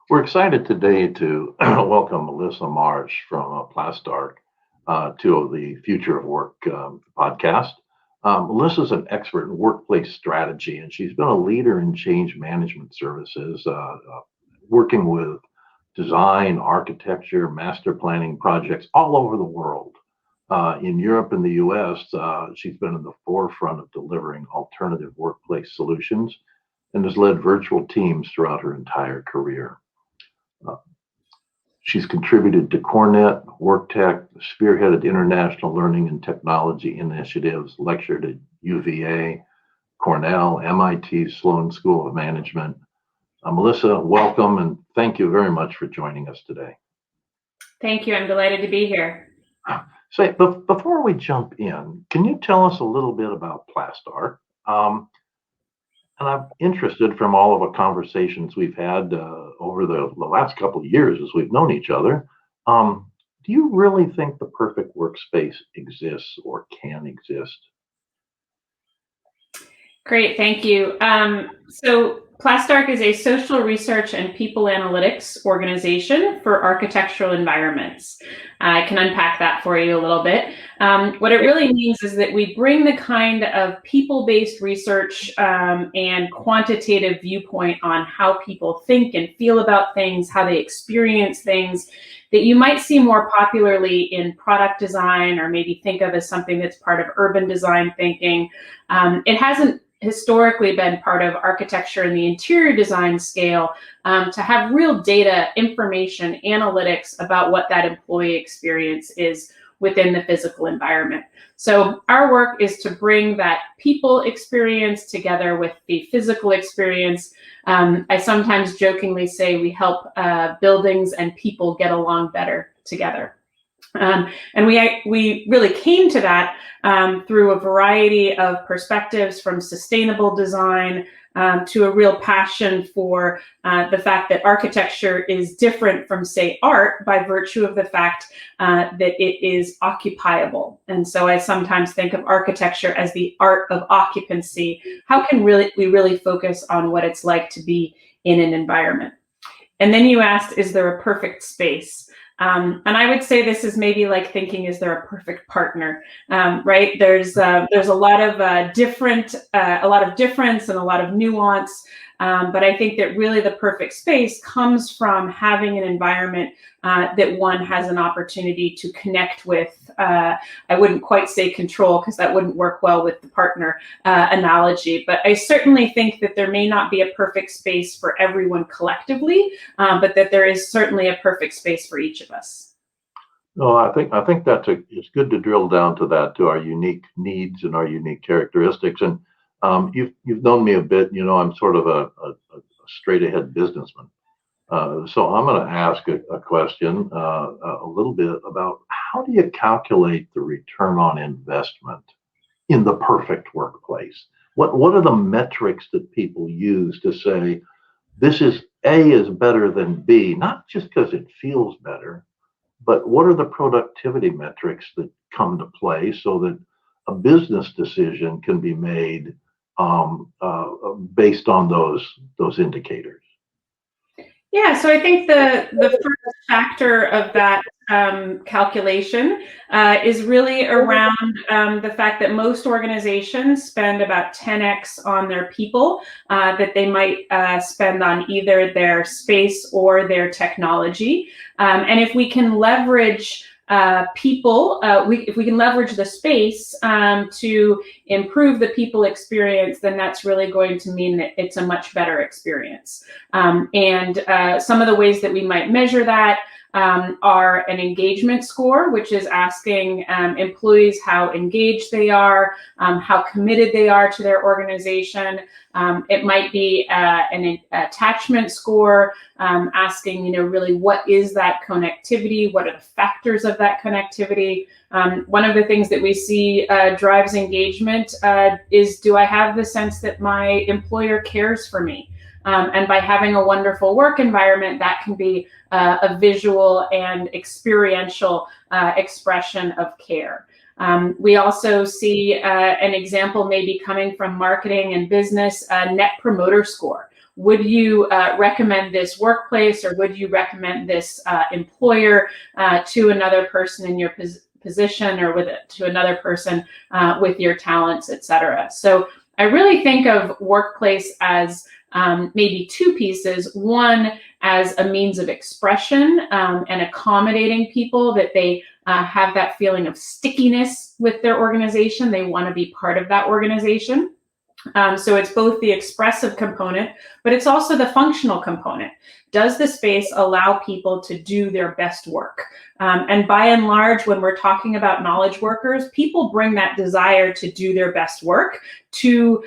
We're excited today to welcome Melissa Marsh from PLASTARC to the Future of Work podcast. Melissa's an expert in workplace strategy, and she's been a leader in change management services, working with design, architecture, master planning projects all over the world. In Europe and the US, she's been in the forefront of delivering alternative workplace solutions and has led virtual teams throughout her entire career. She's contributed to CoreNet, WorkTech, spearheaded international learning and technology initiatives, lectured at UVA, Cornell, MIT, Sloan School of Management. Melissa, welcome, and thank you very much for joining us today. Thank you. I'm delighted to be here. So, before we jump in, can you tell us a little bit about PLASTARC? And I'm interested from all of the conversations we've had over the last couple of years as we've known each other. Do you really think the perfect workspace exists or can exist? Great, thank you. So PLASTARC is a social research and people analytics organization for architectural environments. I can unpack that for you a little bit. What it really means is that we bring the kind of people-based research and quantitative viewpoint on how people think and feel about things, how they experience things, that you might see more popularly in product design or maybe think of as something that's part of urban design thinking. It hasn't historically been part of architecture and the interior design scale to have real data, information, analytics about what that employee experience is within the physical environment. So our work is to bring that people experience together with the physical experience. I sometimes jokingly say we help buildings and people get along better together. And we really came to that through a variety of perspectives, from sustainable design to a real passion for the fact that architecture is different from, say, art by virtue of the fact that it is occupiable. And so I sometimes think of architecture as the art of occupancy. How can we really focus on what it's like to be in an environment? And then you asked, is there a perfect space? And I would say this is maybe like thinking, is there a perfect partner? Right? There's a lot of difference and a lot of nuance. But I think that really the perfect space comes from having an environment that one has an opportunity to connect with. I wouldn't quite say control, because that wouldn't work well with the partner analogy. But I certainly think that there may not be a perfect space for everyone collectively, but that there is certainly a perfect space for each of us. No, I think it's good to drill down to that, to our unique needs and our unique characteristics. And you've known me a bit. You know, I'm sort of a straight ahead businessman. So I'm going to ask a question a little bit about, how do you calculate the return on investment in the perfect workplace? What are the metrics that people use to say this is A is better than B, not just because it feels better, but what are the productivity metrics that come to play so that a business decision can be made based on those indicators? Yeah, so I think the first factor of that calculation is really around the fact that most organizations spend about 10x on their people that they might spend on either their space or their technology. And if we can leverage people, if we can leverage the space to improve the people experience, then that's really going to mean that it's a much better experience. And some of the ways that we might measure that are an engagement score, which is asking employees how engaged they are, how committed they are to their organization. It might be an attachment score, asking, really, what is that connectivity? What are the factors of that connectivity? One of the things that we see drives engagement is, do I have the sense that my employer cares for me? And by having a wonderful work environment, that can be a visual and experiential expression of care. We also see an example maybe coming from marketing and business, Net Promoter Score. would you recommend this workplace, or would you recommend this employer to another person in your position, or to another person with your talents, etc. So I really think of workplace as maybe two pieces. One, as a means of expression and accommodating people, that they have that feeling of stickiness with their organization. They want to be part of that organization. So it's both the expressive component, but it's also the functional component. Does the space allow people to do their best work? And by and large, when we're talking about knowledge workers, people bring that desire to do their best work to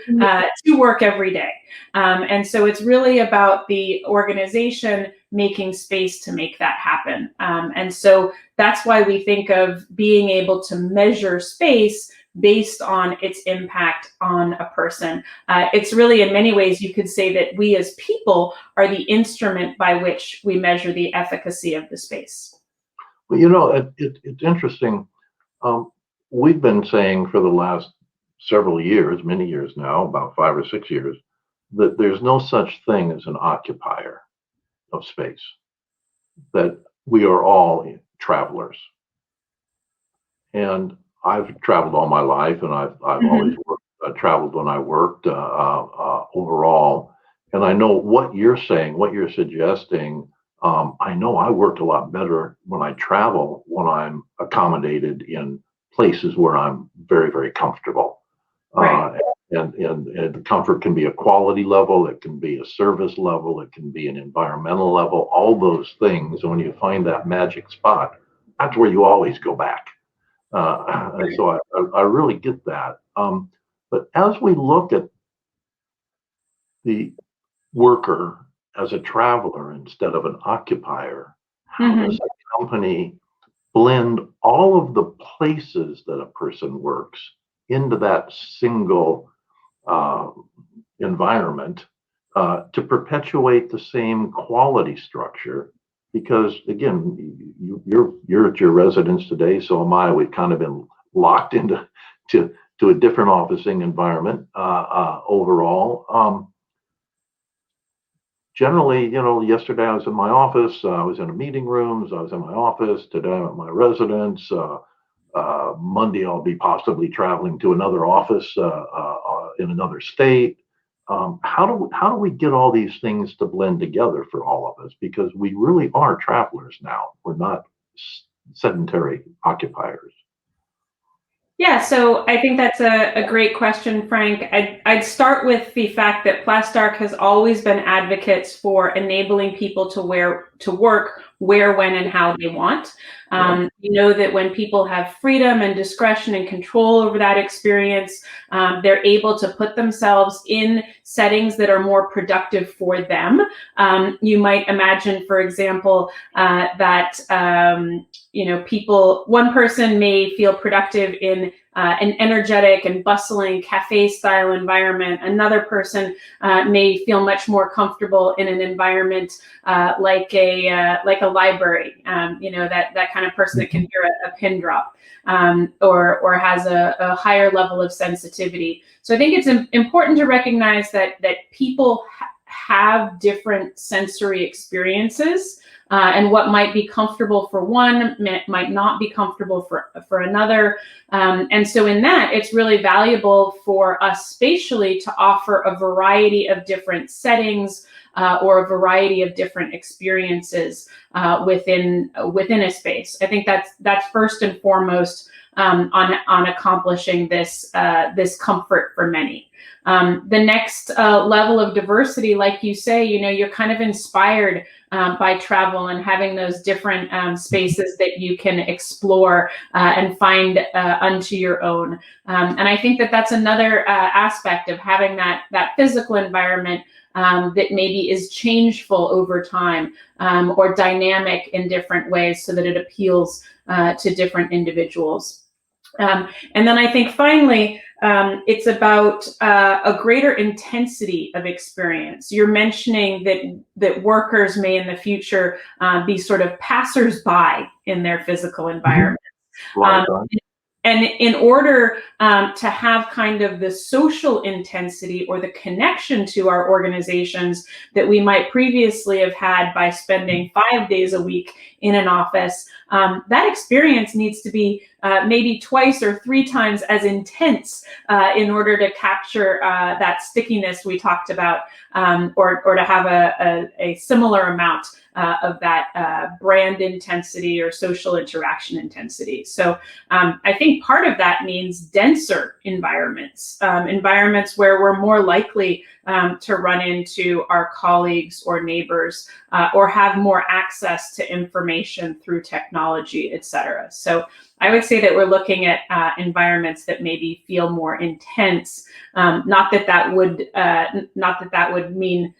work every day. And so it's really about the organization making space to make that happen. And so that's why we think of being able to measure space based on its impact on a person. It's really, in many ways, you could say that we as people are the instrument by which we measure the efficacy of the space. Well, you know, it's interesting. We've been saying for the last several years, many years now, about 5 or 6 years, that there's no such thing as an occupier of space, that we are all travelers. And I've traveled all my life, and I've always traveled when I worked overall. And I know what you're saying, what you're suggesting. I know I work a lot better when I travel, when I'm accommodated in places where I'm very, very comfortable. Right. And the comfort can be a quality level, it can be a service level, it can be an environmental level, all those things. And when you find that magic spot, that's where you always go back. And so I really get that. But as we look at the worker as a traveler instead of an occupier, how does a company blend all of the places that a person works into that single environment to perpetuate the same quality structure? Because again, you're at your residence today, so am I. We've kind of been locked into a different officing environment overall. Generally, you know, yesterday I was in my office, I was in a meeting rooms, I was in my office. Today I'm at my residence. Monday I'll be possibly traveling to another office in another state. How do we get all these things to blend together for all of us? Because we really are travelers now. We're not sedentary occupiers. Yeah, so I think that's a great question, Frank. I'd start with the fact that PLASTARC has always been advocates for enabling people to work where, when, and how they want. You know that when people have freedom and discretion and control over that experience, they're able to put themselves in settings that are more productive for them. You might imagine, for example, that you know, one person may feel productive in an energetic and bustling cafe-style environment. Another person may feel much more comfortable in an environment like a library. You know, that kind of person that can hear a pin drop, or has a higher level of sensitivity. So I think it's important to recognize that people have different sensory experiences. And what might be comfortable for one might not be comfortable for another. And so in that, it's really valuable for us spatially to offer a variety of different settings or a variety of different experiences within a space. I think that's first and foremost on accomplishing this comfort for many. The next level of diversity, like you say, you know, you're kind of inspired by travel and having those different spaces that you can explore and find unto your own. And I think that's another aspect of having that physical environment that maybe is changeful over time or dynamic in different ways so that it appeals to different individuals. And then I think finally, it's about a greater intensity of experience. You're mentioning that workers may in the future be sort of passers-by in their physical environment. And in order to have kind of the social intensity or the connection to our organizations that we might previously have had by spending 5 days a week in an office, that experience needs to be maybe twice or 3 times as intense in order to capture that stickiness we talked about, or to have a similar amount of that brand intensity or social interaction intensity. So I think part of that means denser environments, environments where we're more likely to run into our colleagues or neighbors, or have more access to information through technology, et cetera. So I would say that we're looking at environments that maybe feel more intense. Not that that would mean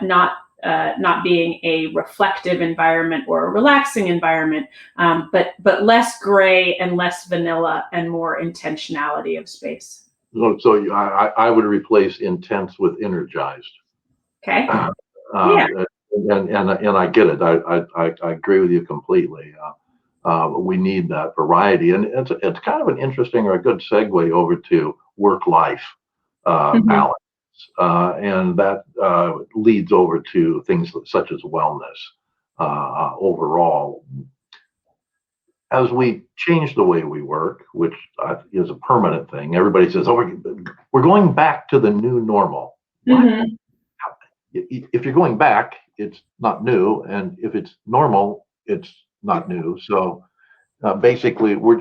not being a reflective environment or a relaxing environment, but less gray and less vanilla and more intentionality of space. So I would replace intense with energized. Okay. Yeah. And I get it. I agree with you completely. We need that variety, and it's kind of an interesting or a good segue over to work-life balance. And that leads over to things such as wellness overall. As we change the way we work, which is a permanent thing, everybody says, "Oh, we're going back to the new normal." Mm-hmm. If you're going back, it's not new, and if it's normal, it's not new. So basically, we're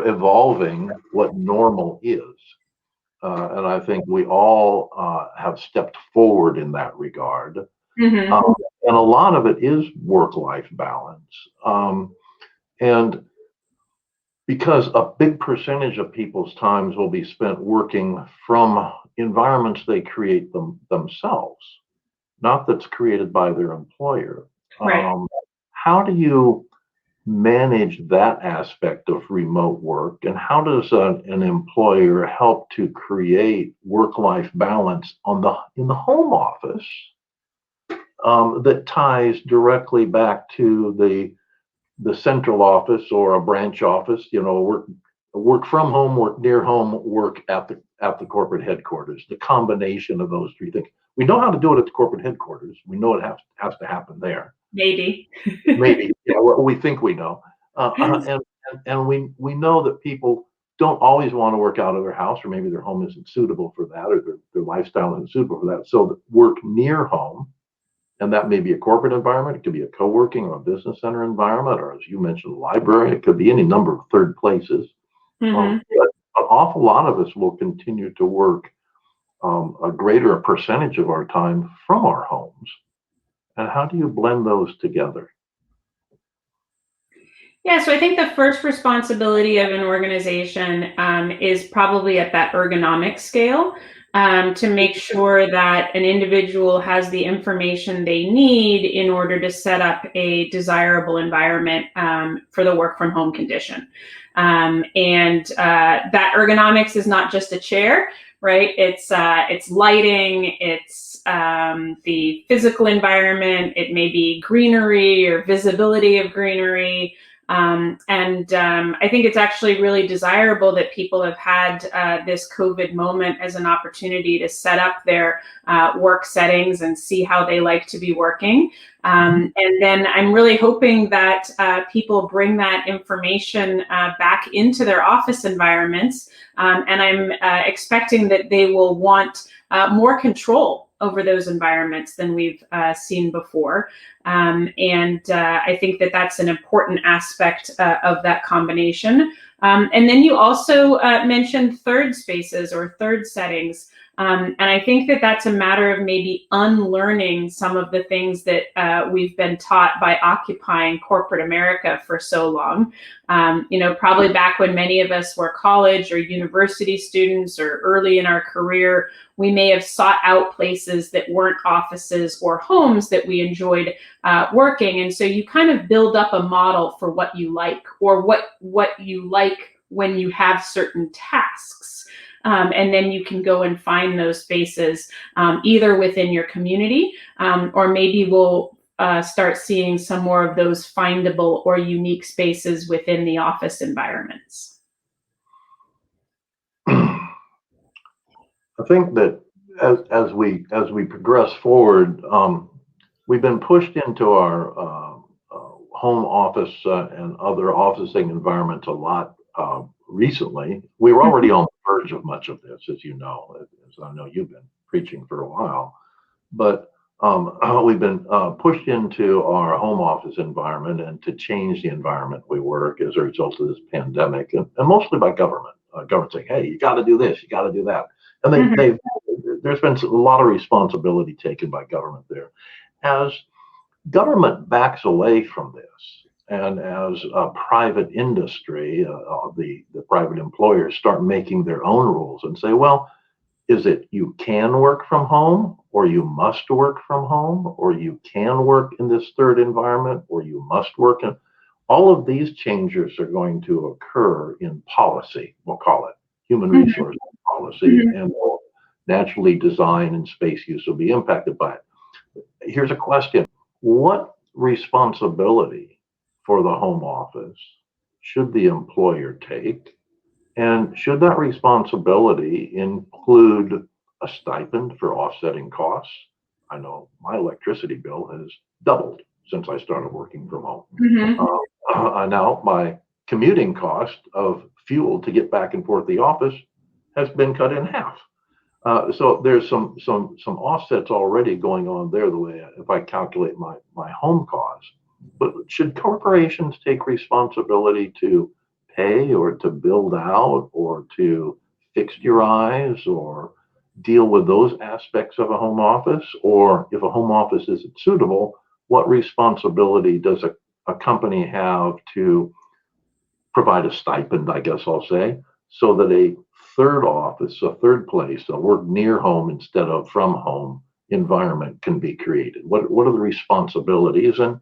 evolving what normal is. And I think we all have stepped forward in that regard. Mm-hmm. And a lot of it is work-life balance. And because a big percentage of people's times will be spent working from environments they create themselves, not that's created by their employer. Right. How do you manage that aspect of remote work, and how does an employer help to create work-life balance in the home office that ties directly back to the central office or a branch office? Work from home, work near home, work at the corporate headquarters. The combination of those three things. We know how to do it at the corporate headquarters. We know it has to happen there. Maybe. We think we know, and we know that people don't always want to work out of their house, or maybe their home isn't suitable for that, or their lifestyle isn't suitable for that. So work near home, and that may be a corporate environment. It could be a co-working or a business center environment, or as you mentioned, a library. It could be any number of third places. Mm-hmm. But an awful lot of us will continue to work a greater percentage of our time from our homes. And how do you blend those together? Yeah, so I think the first responsibility of an organization is probably at that ergonomic scale, to make sure that an individual has the information they need in order to set up a desirable environment for the work from home condition. And that ergonomics is not just a chair, right? It's lighting, it's the physical environment, it may be greenery or visibility of greenery. I think it's actually really desirable that people have had this COVID moment as an opportunity to set up their work settings and see how they like to be working. And then I'm really hoping that people bring that information back into their office environments. And I'm expecting that they will want more control over those environments than we've seen before. I think that that's an important aspect of that combination. And then you also mentioned third spaces or third settings. And I think that that's a matter of maybe unlearning some of the things that we've been taught by occupying corporate America for so long. Probably back when many of us were college or university students or early in our career, we may have sought out places that weren't offices or homes that we enjoyed working. And so you kind of build up a model for what you like, or what you like when you have certain tasks. And then you can go and find those spaces either within your community, or maybe we'll start seeing some more of those findable or unique spaces within the office environments? I think that as we progress forward, we've been pushed into our home office and other officing environments a lot recently. We were already on the verge of much of this, as you know, as I know you've been preaching for a while. But we've been pushed into our home office environment and to change the environment we work as a result of this pandemic, and mostly by government. Government saying, "Hey, you got to do this, you got to do that," and there's been a lot of responsibility taken by government there. As government backs away from this, and as private industry, the private employers start making their own rules and say, well, is it you can work from home, or you must work from home, or you can work in this third environment, or you must work in, all of these changes are going to occur in policy, we'll call it human resource policy, and naturally design and space use will be impacted by it. Here's a question. What responsibility for the home office should the employer take? And should that responsibility include a stipend for offsetting costs? I know my electricity bill has doubled since I started working from home. Now my commuting cost of fuel to get back and forth to the office has been cut in half. So there's some offsets already going on there, the way if I calculate my home costs. But should corporations take responsibility to pay or to build out or to exteriorize or deal with those aspects of a home office? Or if a home office isn't suitable, what responsibility does a company have to provide a stipend, I guess I'll say, so that a third office, a third place, a work near home instead of from home environment can be created? What are the responsibilities? And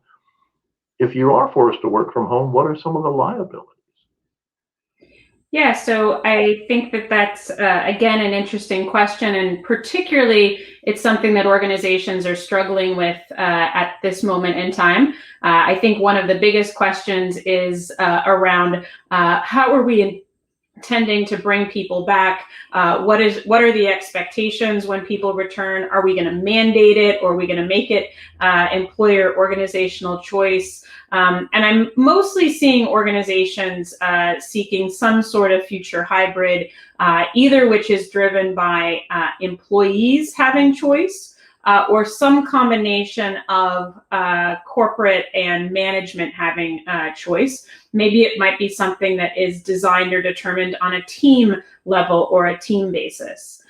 if you are forced to work from home, what are some of the liabilities? Yeah, so I think that that's, again, an interesting question, and particularly it's something that organizations are struggling with at this moment in time. I think one of the biggest questions is around how are we intending to bring people back? What are the expectations when people return? Are we going to mandate it, or are we going to make it employer organizational choice? And I'm mostly seeing organizations seeking some sort of future hybrid, either which is driven by employees having choice, or some combination of corporate and management having choice. Maybe it might be something that is designed or determined on a team level or a team basis.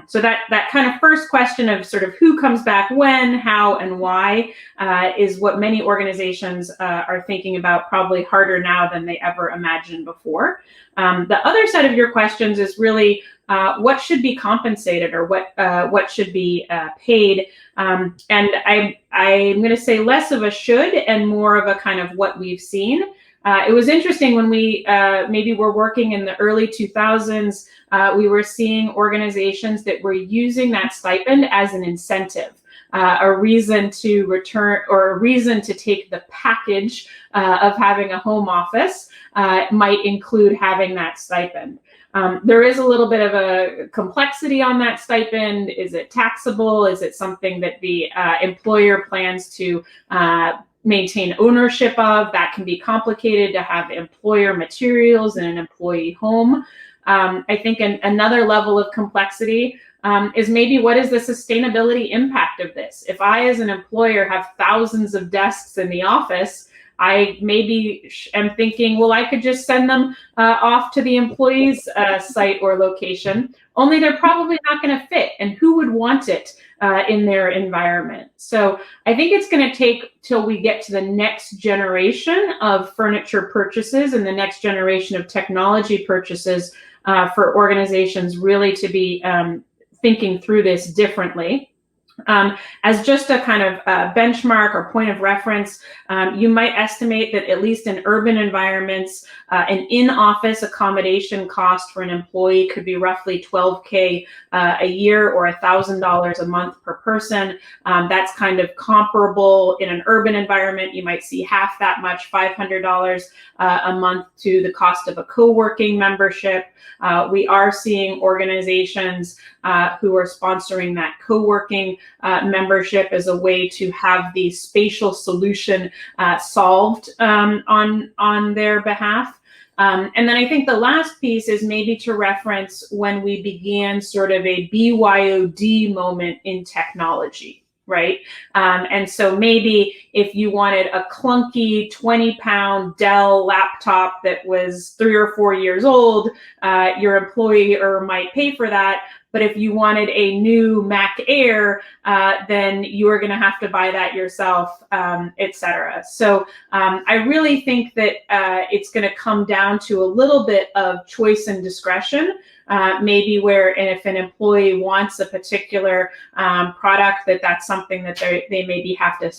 So that kind of first question of sort of who comes back when, how, and why is what many organizations are thinking about, probably harder now than they ever imagined before. The other set of your questions is really what should be compensated, or what should be paid. And I'm going to say less of a should and more of a kind of what we've seen. It was interesting when we maybe were working in the early 2000s, we were seeing organizations that were using that stipend as an incentive, a reason to return, or a reason to take the package of having a home office might include having that stipend. There is a little bit of a complexity on that stipend. Is it taxable? Is it something that the employer plans to maintain ownership of? That can be complicated to have employer materials in an employee home. I think another level of complexity is maybe what is the sustainability impact of this? If I, as an employer, have thousands of desks in the office, I maybe am thinking, well, I could just send them off to the employee's site or location, only they're probably not going to fit. And who would want it in their environment? So I think it's going to take till we get to the next generation of furniture purchases and the next generation of technology purchases for organizations really to be thinking through this differently. As just a kind of benchmark or point of reference, you might estimate that at least in urban environments, an in-office accommodation cost for an employee could be roughly $12K a year or $1,000 a month per person. That's kind of comparable in an urban environment. You might see half that much, $500 a month, to the cost of a co-working membership. We are seeing organizations who are sponsoring that co-working membership as a way to have the spatial solution solved on their behalf. And then I think the last piece is maybe to reference when we began sort of a BYOD moment in technology, right? And so maybe if you wanted a clunky 20-pound Dell laptop that was 3 or 4 years old, your employer might pay for that. But if you wanted a new Mac Air, then you are going to have to buy that yourself, et cetera. So I really think that it's going to come down to a little bit of choice and discretion. Maybe where if an employee wants a particular product, that's something that they maybe have to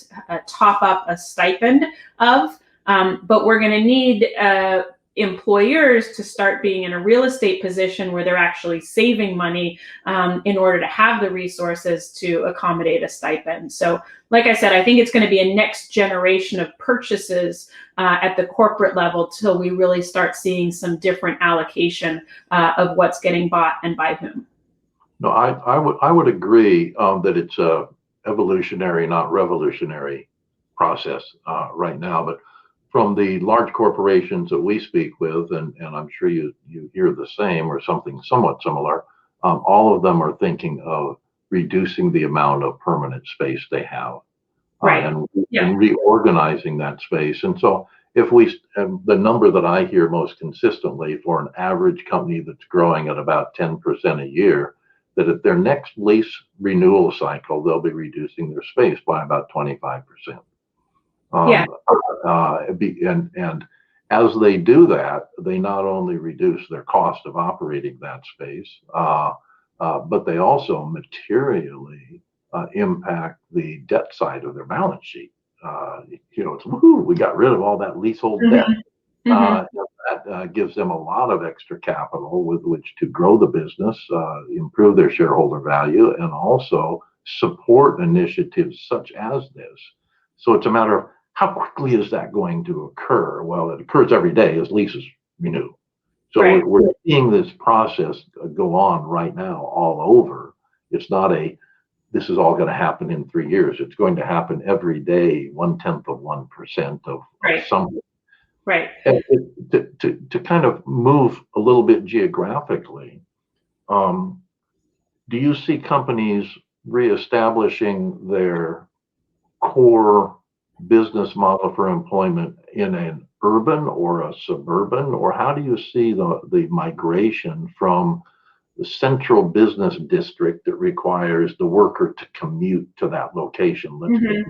top up a stipend of. But we're going to need employers to start being in a real estate position where they're actually saving money in order to have the resources to accommodate a stipend. So like I said, I think it's going to be a next generation of purchases at the corporate level till we really start seeing some different allocation of what's getting bought and by whom. No, I would agree that it's a evolutionary, not revolutionary process right now. But from the large corporations that we speak with, and I'm sure you hear the same or something somewhat similar, all of them are thinking of reducing the amount of permanent space they have, right. and reorganizing that space. And so if the number that I hear most consistently for an average company that's growing at about 10% a year, that at their next lease renewal cycle, they'll be reducing their space by about 25%. And as they do that, they not only reduce their cost of operating that space, but they also materially impact the debt side of their balance sheet. It's woohoo, we got rid of all that leasehold debt. That gives them a lot of extra capital with which to grow the business, improve their shareholder value, and also support initiatives such as this. So it's a matter of how quickly is that going to occur? Well, it occurs every day as leases renew. So right. We're seeing this process go on right now all over. It's not this is all going to happen in 3 years. It's going to happen every day, 0.1% of something. Right. And to kind of move a little bit geographically, do you see companies reestablishing their core business model for employment in an urban or a suburban, or how do you see the migration from the central business district that requires the worker to commute to that location? Let's take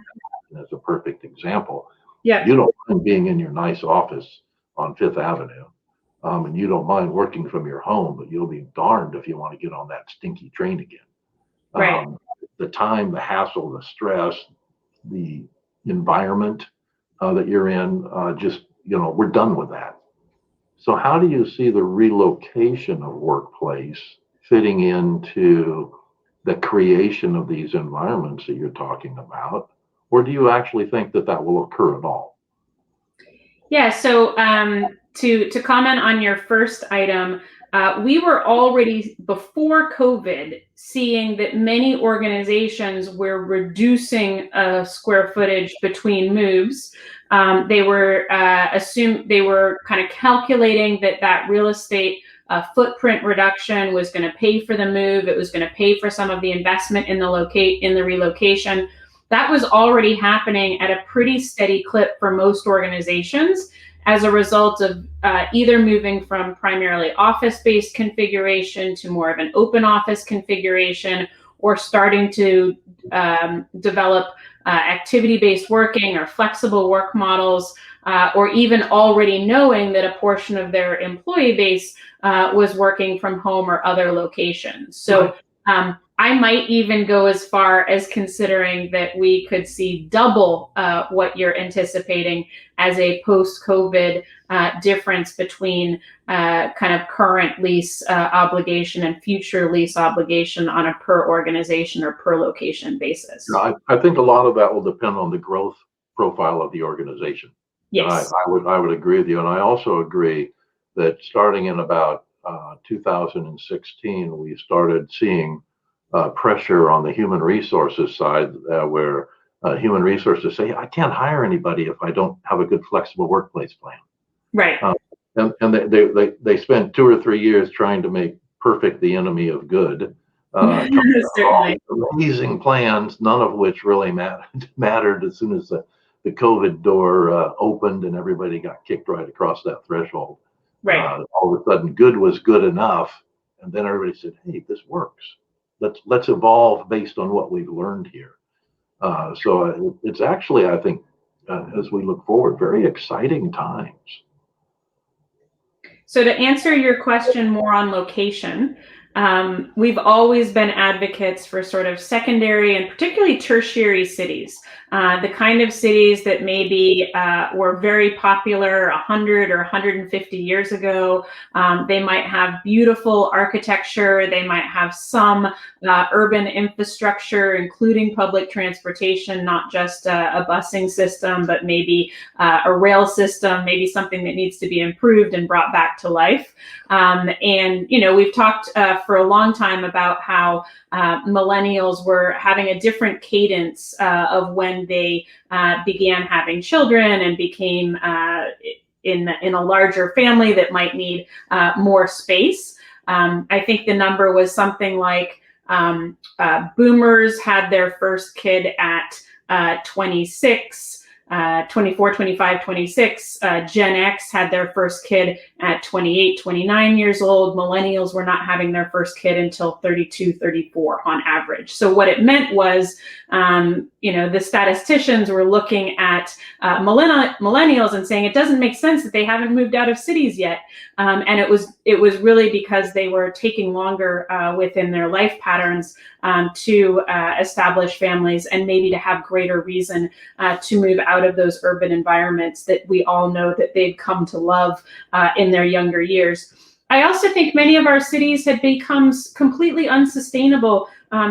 that as a perfect example. Yeah, you don't mind being in your nice office on Fifth Avenue, and you don't mind working from your home, but you'll be darned if you want to get on that stinky train again. Right. The time, the hassle, the stress, the environment that you're in, we're done with that. So how do you see the relocation of workplace fitting into the creation of these environments that you're talking about? Or do you actually think that will occur at all? Yeah, so to comment on your first item, we were already, before COVID, seeing that many organizations were reducing square footage between moves. They were kind of calculating that real estate footprint reduction was going to pay for the move. It was going to pay for some of the investment in the relocation. That was already happening at a pretty steady clip for most organizations as a result of either moving from primarily office-based configuration to more of an open office configuration, or starting to develop activity-based working or flexible work models, or even already knowing that a portion of their employee base was working from home or other locations. So I might even go as far as considering that we could see double what you're anticipating as a post-COVID difference between kind of current lease obligation and future lease obligation on a per organization or per location basis. I think a lot of that will depend on the growth profile of the organization. Yes. I would agree with you. And I also agree that starting in about 2016, we started seeing pressure on the human resources side where human resources say, I can't hire anybody if I don't have a good flexible workplace plan. Right. And they spent 2 or 3 years trying to make perfect the enemy of good. Certainly. Amazing plans, none of which really mattered as soon as the COVID door opened and everybody got kicked right across that threshold. Right. All of a sudden, good was good enough, and then everybody said, "Hey, this works. Let's evolve based on what we've learned here." So it's actually, I think, as we look forward, very exciting times. So to answer your question more on location, we've always been advocates for sort of secondary and particularly tertiary cities, the kind of cities that maybe were very popular 100 or 150 years ago. They might have beautiful architecture. They might have some urban infrastructure, including public transportation, not just a busing system, but maybe a rail system, maybe something that needs to be improved and brought back to life. And, you know, we've talked for a long time about how millennials were having a different cadence of when they began having children and became in a larger family that might need more space. I think the number was something like boomers had their first kid at 26. 24, 25, 26. Gen X had their first kid at 28, 29 years old. Millennials were not having their first kid until 32, 34 on average. So what it meant was, you know, the statisticians were looking at millennials and saying it doesn't make sense that they haven't moved out of cities yet. And it was really because they were taking longer within their life patterns to establish families and maybe to have greater reason to move out of those urban environments that we all know that they've come to love in their younger years. I also think many of our cities had become completely unsustainable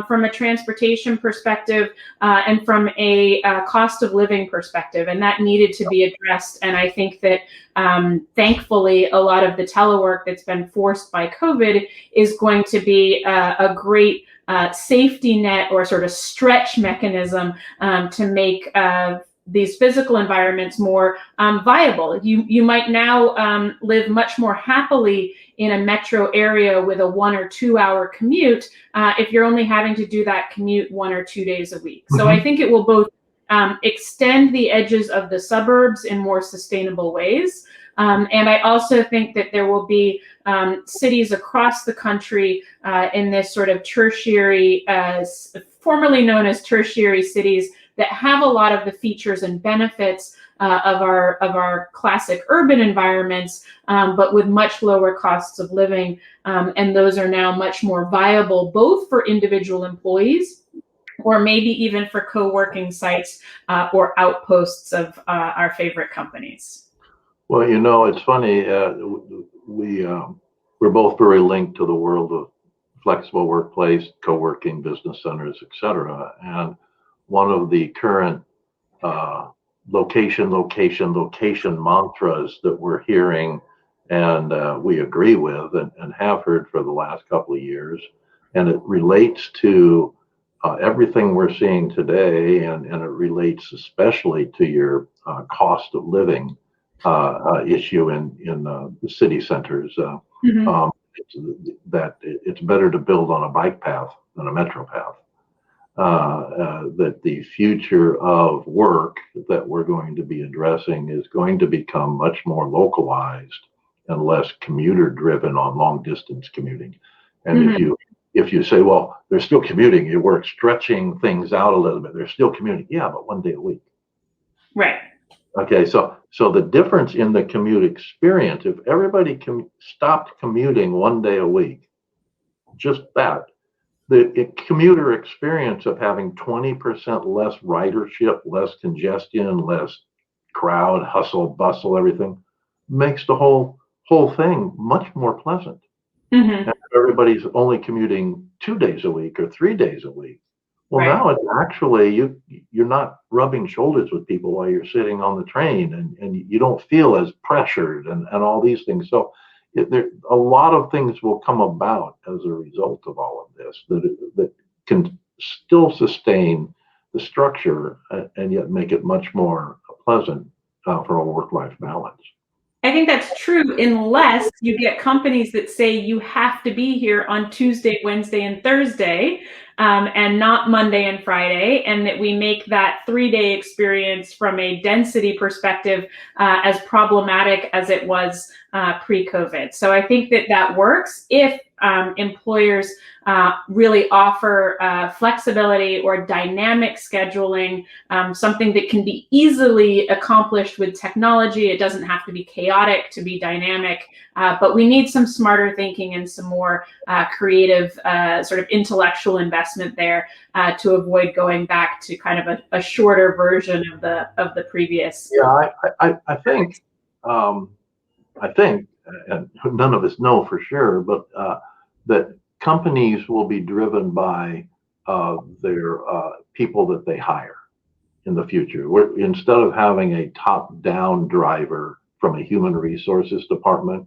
from a transportation perspective and from a cost of living perspective, and that needed to be addressed. And I think that thankfully, a lot of the telework that's been forced by COVID is going to be a great safety net or sort of stretch mechanism to make these physical environments more viable. You might now live much more happily in a metro area with a 1 or 2 hour commute if you're only having to do that commute 1 or 2 days a week. Mm-hmm. So I think it will both extend the edges of the suburbs in more sustainable ways. And I also think that there will be cities across the country in this sort of tertiary, formerly known as tertiary cities, that have a lot of the features and benefits of our classic urban environments, but with much lower costs of living. And those are now much more viable, both for individual employees or maybe even for co-working sites or outposts of our favorite companies. Well, you know, it's funny. We're both very linked to the world of flexible workplace, co-working, business centers, et cetera. And one of the current location mantras that we're hearing and we agree with and have heard for the last couple of years, and it relates to everything we're seeing today, and it relates especially to your cost of living issue in the city centers. Mm-hmm. That it's better to build on a bike path than a metro path. That the future of work that we're going to be addressing is going to become much more localized and less commuter driven on long distance commuting. And mm-hmm. if you say, well, they're still commuting, you work stretching things out a little bit, they're still commuting. Yeah, but 1 day a week. Right. Okay, so the difference in the commute experience, if everybody stopped commuting 1 day a week, just that, commuter experience of having 20% less ridership, less congestion, less crowd, hustle, bustle, everything makes the whole thing much more pleasant. Mm-hmm. And everybody's only commuting 2 days a week or 3 days a week. Well, Right. now it's actually you're not rubbing shoulders with people while you're sitting on the train, and you don't feel as pressured and all these things. So a lot of things will come about as a result of all of this that can still sustain the structure and yet make it much more pleasant for a work-life balance. I think that's true unless you get companies that say you have to be here on Tuesday, Wednesday, and Thursday, and not Monday and Friday, and that we make that 3-day experience from a density perspective as problematic as it was pre-COVID. So I think that works if employers really offer flexibility or dynamic scheduling, something that can be easily accomplished with technology. It doesn't have to be chaotic to be dynamic, but we need some smarter thinking and some more creative sort of intellectual investment there to avoid going back to kind of a shorter version of the previous. Yeah, I think, and none of us know for sure, but that companies will be driven by their people that they hire in the future. Instead of having a top-down driver from a human resources department,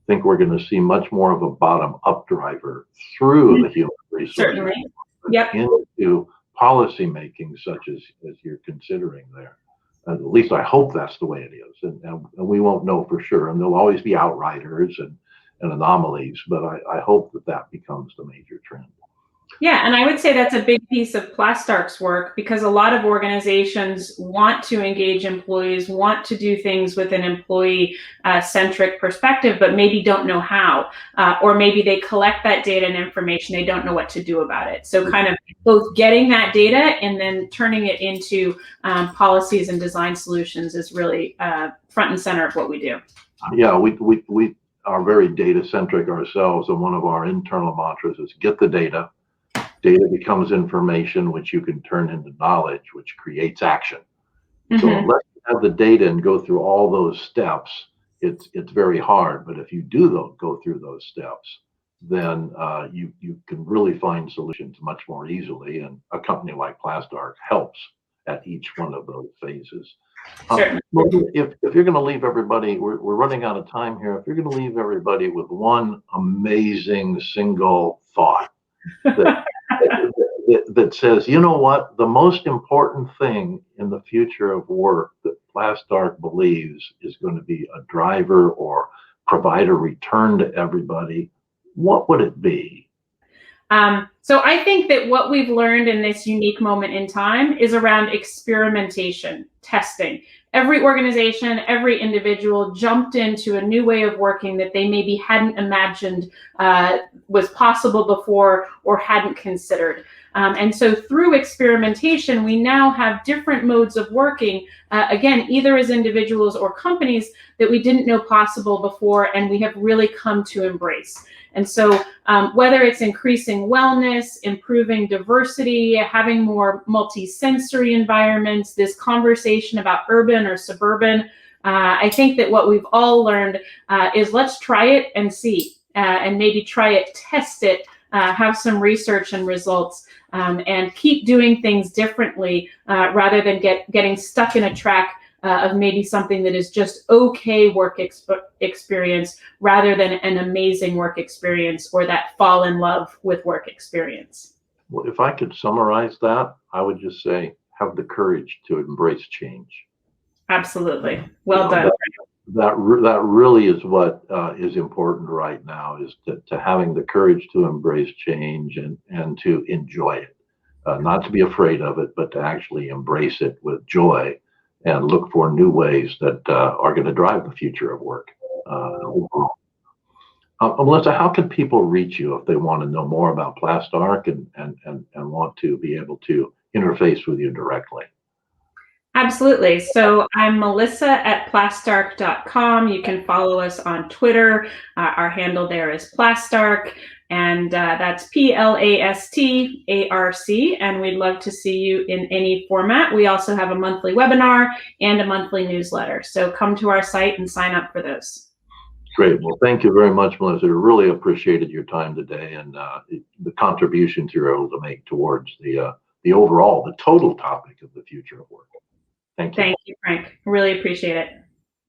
I think we're going to see much more of a bottom-up driver through the human resources Certainly. Yep. into policy making, such as you're considering there. At least I hope that's the way it is, and we won't know for sure. And there'll always be outriders and anomalies, but I hope that becomes the major trend. Yeah, and I would say that's a big piece of PLASTARC's work, because a lot of organizations want to engage employees, want to do things with an employee-centric perspective, but maybe don't know how, or maybe they collect that data and information, they don't know what to do about it. So kind of both getting that data and then turning it into policies and design solutions is really front and center of what we do. Yeah, we are very data-centric ourselves, and one of our internal mantras is get the data. Data becomes information, which you can turn into knowledge, which creates action. Mm-hmm. So unless you have the data and go through all those steps, it's very hard. But if you do go through those steps, then you can really find solutions much more easily. And a company like PLASTARC helps at each one of those phases. If you're going to leave everybody, we're running out of time here. If you're going to leave everybody with one amazing single thought that says, you know what, the most important thing in the future of work that PLASTARC believes is going to be a driver or provide a return to everybody, what would it be? So I think that what we've learned in this unique moment in time is around experimentation, testing. Every organization, every individual jumped into a new way of working that they maybe hadn't imagined was possible before or hadn't considered. And so through experimentation, we now have different modes of working, again, either as individuals or companies that we didn't know possible before, and we have really come to embrace. And so whether it's increasing wellness, improving diversity, having more multi-sensory environments, this conversation about urban or suburban, I think that what we've all learned is let's try it and see, and maybe try it, test it, have some research and results, and keep doing things differently rather than getting stuck in a track of maybe something that is just okay work experience rather than an amazing work experience or that fall in love with work experience. Well, if I could summarize that, I would just say have the courage to embrace change. Absolutely. Well done. That really is what is important right now, is to having the courage to embrace change and to enjoy it, not to be afraid of it, but to actually embrace it with joy and look for new ways that are going to drive the future of work overall. Melissa, how can people reach you if they want to know more about PLASTARC and want to be able to interface with you directly? Absolutely. So I'm Melissa at PLASTARC.com. You can follow us on Twitter. Our handle there is PLASTARC. And that's PLASTARC, and we'd love to see you in any format. We also have a monthly webinar and a monthly newsletter. So come to our site and sign up for those. Great. Well, thank you very much, Melissa. I really appreciated your time today and the contributions you're able to make towards the overall, the total topic of the future of work. Thank you. Thank you, Frank. Really appreciate it.